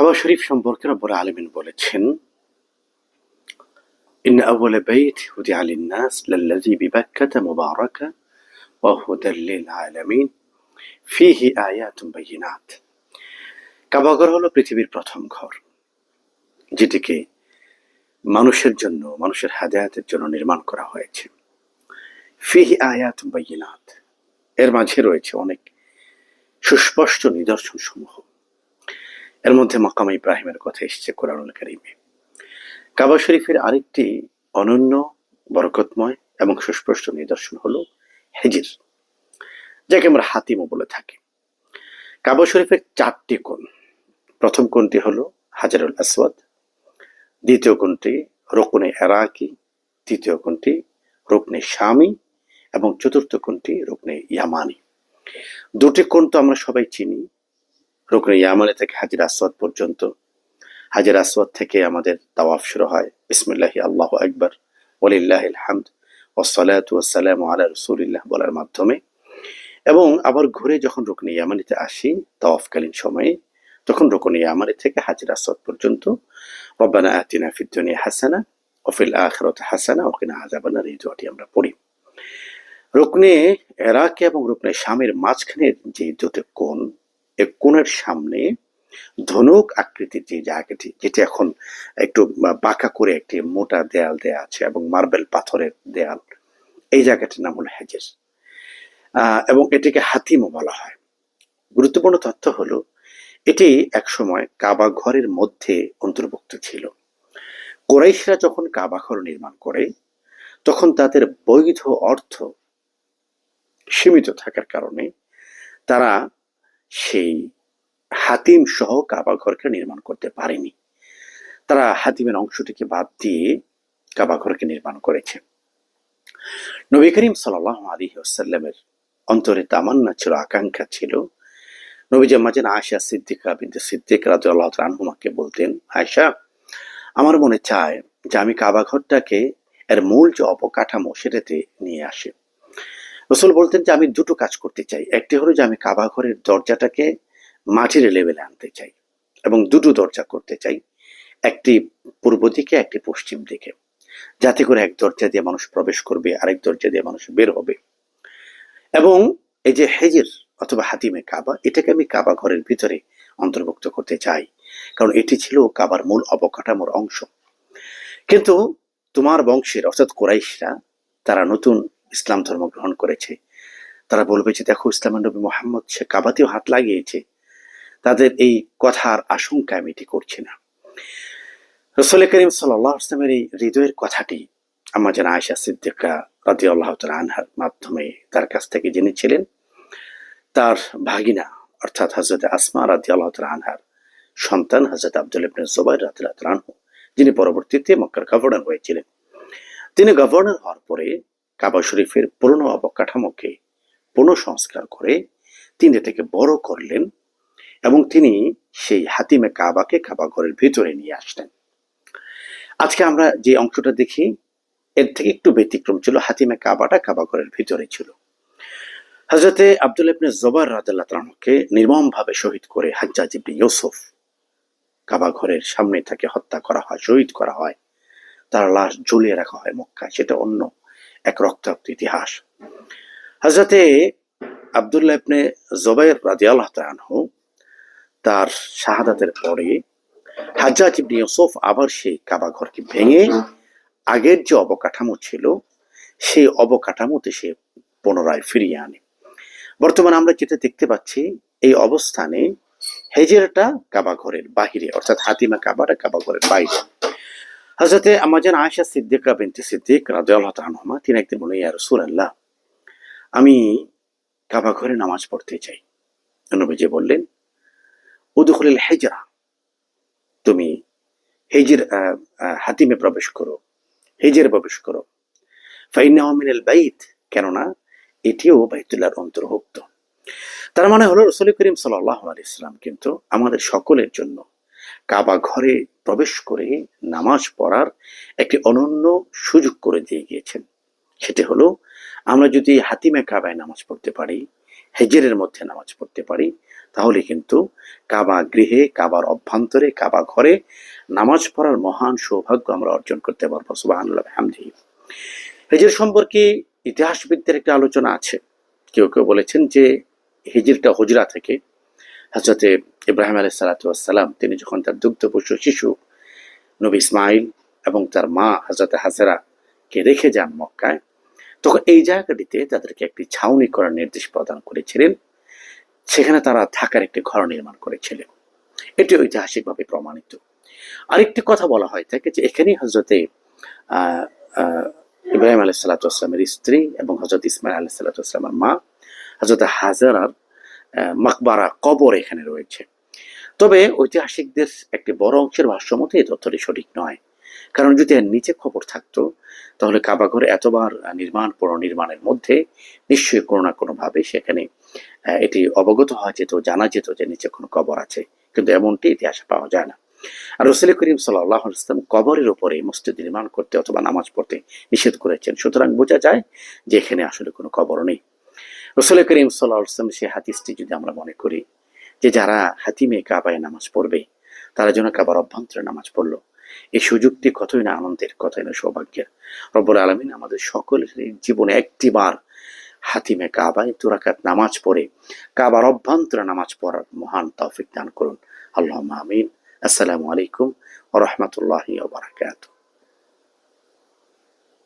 কাবা শরীফ সম্পর্কে রব্বুল আলামিন বলেছেন, ইন্না আউওয়ালা বাইত উদিআ লিন-নাস লাল্লাযী বিবাক্কাতা মুবারাকান ওয়া হুদাল লিল আলামিন ফীহি আয়াতুন বাইয়িনাত। কাবাঘর হলো পৃথিবীর প্রথম ঘর, যেটিকে মানুষের জন্য, মানুষের হেদায়েতের জন্য নির্মাণ করা হয়েছে। ফীহি আয়াতুন বাইয়িনাত, এর মাঝে রয়েছে অনেক সুস্পষ্ট নিদর্শন সমূহ। এর মধ্যে মাকাম ইব্রাহিমের কথা এসেছে কোরআনুল কারীমে। কাবা শরীফের আরেকটি অনন্য, বরকতময় এবং সুস্পষ্ট নিদর্শন হলো হিজর, যাকে আমরা হাতিমও বলে থাকি। কাবা শরীফের 4টি কোণ। প্রথম কোণটি হলো হাজারুল আসওয়াদ, দ্বিতীয় কোণটি রুকনে ইরাকি, তৃতীয় কোণটি রুকনে শামি এবং চতুর্থ কোণটি রুকনে ইয়ামানি। দুটি কোণ তো আমরা সবাই চিনি, রুকনে ইয়ামানি থেকে হাজার আসওয়াদ পর্যন্ত। হাজার আসওয়াদ থেকে আমাদের তাওয়াফ শুরু হয় বিসমিল্লাহি আল্লাহু আকবার ওয়ালিল্লাহিল হামদ ওয়াসসালাতু ওয়াসসালামু আলা রাসূলিল্লাহ বলার মাধ্যমে, এবং আবার ঘুরে যখন রুকনে ইয়ামানিতে আসি তাওয়াফকালীন সময়ে, তখন রুকনে ইয়ামানি থেকে হাজার আসওয়াদ পর্যন্ত রব্বানা আতিনা ফিদ দুনিয়া হাসানা ওয়া ফিল আখিরাতি হাসানা ওয়া কিনা আযাবান্নার, এই দোয়াটি আমরা পড়ি। রুকনে ইরাকি এবং রুকনে শামের মাঝখানের যে দুটো কোণ, এই কোণের সামনে ধনুক আকৃতির যে জায়গাটি, যেটি এখন একটু বাঁকা করে একটি মোটা দেয়াল দেয়া আছে এবং মার্বেল পাথরের দেয়াল, এই জায়গাটির নাম হলো হেজর, এবং এটিকে হাতিমও বলা হয়। গুরুত্বপূর্ণ তথ্য হলো, এটি একসময় কাবা ঘরের মধ্যে অন্তর্ভুক্ত ছিল। কুরাইশরা যখন কাবা ঘর নির্মাণ করে, তখন তাদের বৈধ অর্থ সীমিত থাকার কারণে তারা সেই হাতিম সহ কাবা ঘরকে নির্মাণ করতে পারেনি। তারা হাতিমের অংশটিকে বাদ দিয়ে কাবা ঘরকে নির্মাণ করেছে। নবী করিম সাল্লাল্লাহু আলাইহি ওয়াসাল্লামের অন্তরে তামান্না ছিল, আকাঙ্ক্ষা ছিল। নবীজি আম্মাজান আয়েশা সিদ্দিকা বিনতে সিদ্দিক রাদিয়াল্লাহু তাআলা আনহুমাকে বলতেন, আয়েশা, আমার মনে চায় যে আমি কাবা ঘরটাকে এর মূল যে অবকাঠামো সেটাতে নিয়ে আসি। রাসূল বলতেন যে আমি দুটো কাজ করতে চাই। একটি হলো যে আমি কাবা ঘরের দরজাটাকে মাটির লেভেলে আনতে চাই এবং দুটো দরজা করতে চাই, একটি পূর্ব দিকে, একটি পশ্চিম দিকে, যাতে করে এক দরজা দিয়ে মানুষ প্রবেশ করবে, আরেক দরজা দিয়ে মানুষ বের হবে। এবং এই যে হেজর অথবা হাতিমে কাবা, এটাকে আমি কাবা ঘরের ভিতরে অন্তর্ভুক্ত করতে চাই, কারণ এটি ছিল কাবার মূল অবকাঠামোর অংশ। কিন্তু তোমার বংশের অর্থাৎ কুরাইশরা, তারা নতুন ইসলাম ধর্ম গ্রহণ করেছে, তারা বলবে যে দেখো, ইসলামের নবী মুহাম্মদ সে কাবাতেও হাত লাগিয়েছে। তাদের এই কথার আশঙ্কা আমি এটি করছি না। রাসূল করিম সাল্লাল্লাহু আলাইহি ওয়াসাল্লামের এই হৃদয়ের কথাটি আম্মাজান আয়েশা সিদ্দিকা রাদিয়াল্লাহু তাআলা আনহার মাধ্যমে তার কাছ থেকে জেনেছিলেন। তার ভাগিনা অর্থাৎ হযরত আসমা রাদিয়াল্লাহু তাআলা আনহার সন্তান হযরত আব্দুল্লাহ ইবনে জুবাইর রাদিয়াল্লাহু তাআলা আনহু, যিনি পরবর্তীতে মক্কার গভর্নর হয়েছিলেন, তিনি গভর্নর হওয়ার পরে কাবা শরীফের পুরনো অবকাঠামোকে পুনঃসংস্কার করে তিনি এটাকে বড় করলেন এবং তিনি সেই হাতিমে কাবাকে কাবা ঘরের ভিতরে নিয়ে আসলেন। আজকে আমরা যে অংশটা দেখি, এর থেকে একটু ব্যতিক্রম ছিল। হাতিমে কাবাটা কাবা ঘরের ভিতরে ছিল। হযরতে আব্দুল্লাহ ইবনে জুবাইর রাদিয়াল্লাহু তাআলা আনহুকে নির্মমভাবে শহীদ করে হাজ্জাজ ইবনে ইউসুফ কাবা ঘরের সামনে তাকে হত্যা করা হয়, শহীদ করা হয়, তার লাশ ঝুলিয়ে রাখা হয় মক্কায়। সেটা অন্য এক রক্তাক্ত ইতিহাস। হযরতে আব্দুল্লাহ ইবনে জুবাইর রাদিয়াল্লাহু তাআলা আনহু তার শাহাদাতের পরে হাজ্জাজ ইবনে ইউসুফ আবার সেই কাবা ঘরকে ভেঙে আগের যে অবকাঠামো ছিল সেই অবকাঠামোতে সে পুনরায় ফিরিয়ে আনে। বর্তমানে আমরা যেটা দেখতে পাচ্ছি, এই অবস্থানে হেজরটা কাবা ঘরের বাহিরে, অর্থাৎ হাতিমা কাবাটা কাবা ঘরের বাইরে। হযরতে আম্মাজান আয়েশা সিদ্দিকা বিনতে সিদ্দিক রাদিয়াল্লাহু তাআলা আনহা, তিনি একদিন বললেন, ইয়া রাসূলুল্লাহ, আমি কাবা ঘরে নামাজ পড়তে চাই। নবীজি বললেন, উদখুলিল হিজরা, তুমি হিজর হাতিমে প্রবেশ করো, হিজরে প্রবেশ করো। ফাইন্নাহু মিনাল বাইত, কেননা এটিও বাইতুল্লাহর অন্তর্ভুক্ত। তার মানে হলো রাসূল করিম সাল্লাল্লাহু আলাইহি ওয়াসাল্লাম কিন্তু আমাদের সকলের জন্য কাবা ঘরে প্রবেশ করে নামাজ পড়ার একটি অনন্য সুযোগ করে দিয়ে গিয়েছেন। সেটি হলো, আমরা যদি হাতিমে কাবায় নামাজ পড়তে পারি, হিজরের মধ্যে নামাজ পড়তে পারি, তাহলে কিন্তু কাবা গৃহে, কাবার অভ্যন্তরে, কাবা ঘরে নামাজ পড়ার মহান সৌভাগ্য আমরা অর্জন করতে পারবো। সুবহানাল্লাহ বিহামদিহি। হিজর সম্পর্কে ইতিহাসবিদদের একটা আলোচনা আছে। কেউ কেউ বলেছেন যে হিজরটা হুজরা থেকে, হযরতে ইব্রাহিম আলাইহিস সালাতু ওয়াস সালাম তিনি যখন তার দুগ্ধপোষ্য শিশু নবী ইসমাইল এবং তার মা হযরতে হাজেরাকে রেখে যান মক্কায়, তখন এই জায়গাটিতে তাদেরকে একটি ছাউনি করার নির্দেশ প্রদান করেছিলেন। সেখানে তারা থাকার একটি ঘর নির্মাণ করেছিলেন। এটি ঐতিহাসিকভাবে প্রমাণিত। আরেকটি কথা বলা হয় থাকে যে এখানেই হযরতে আহ, আহ, ইব্রাহিম আলাইহিস সালাতু ওয়াস সালামের স্ত্রী এবং হযরত ইসমাইল আলাইহিস সালাতু ওয়াস সালামের মা হযরত হাজেরার মাকবারা, কবর এখানে রয়েছে। তবে ঐতিহাসিকদের একটি বড় অংশের ভাষ্যমতে এই তথ্যটি সঠিক নয়। কারণ যদি এর নিচে খবর থাকতো, তাহলে কাবা ঘর এতবার নির্মাণ পুনর্নির্মাণের মধ্যে নিশ্চয়ই কোনো না কোনো ভাবে সেখানে এটি অবগত হওয়া যেত, জানা যেত যে নিচে কোনো কবর আছে, কিন্তু এমনটি ইতিহাসে পাওয়া যায় না। আর রাসূল করিম সাল্লাল্লাহু আলাইহি ওয়াসাল্লাম কবরের উপরে মসজিদ নির্মাণ করতে অথবা নামাজ পড়তে নিষেধ করেছেন, সুতরাং বোঝা যায় যে এখানে আসলে কোনো কবর নেই। রাসূল করিম সাল্লাল্লাহু আলাইহি ওয়াসাল্লাম সেই হাদিসটি যদি আমরা মনে করি যে যারা হাতিমে কাবায় নামাজ পড়বে তারা যেন কাবার অভ্যন্তরে নামাজ পড়লো, এই সুযোগটি কতই না আনন্দের, কতই না সৌভাগ্যের। রব্বুল আলামিন আমাদের সকলের জীবনে একটিবার হাতিমে কাবায় 2 রাকাত নামাজ পড়ে কাবার অভ্যন্তরে নামাজ পড়ার মহান তৌফিক দান করুন। আল্লাহুম্মা আমিন। আসসালামু আলাইকুম ওয়া রাহমাতুল্লাহি ওয়া বারাকাতুহু।